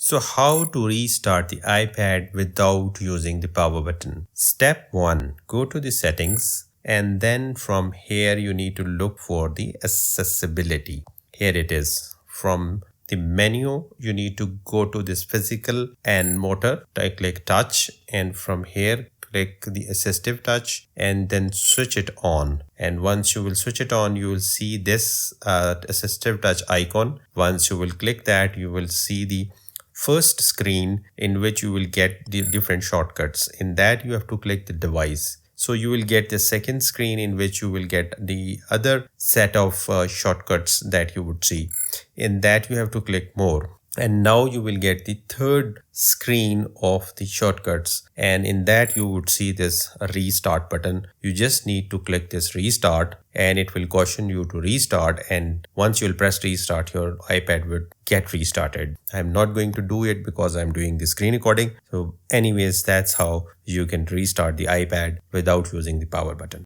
So how to restart the iPad without using the power button? Step 1. Go to the settings and then from here you need to look for the accessibility. Here it is. From the menu you need to go to this physical and motor. Click touch and from here click the assistive touch and then switch it on, and once you will switch it on you will see this assistive touch icon. Once you will click that, you will see the first screen in which you will get the different shortcuts. In that you have to click the device. So you will get the second screen in which you will get the other set of shortcuts that you would see. In that you have to click more. And now you will get the third screen of the shortcuts, and in that you would see this restart button. You just need to click this restart and it will caution you to restart, and once you will press restart your iPad would get restarted. I'm not going to do it because I'm doing the screen recording. So anyways, that's how you can restart the iPad without using the power button.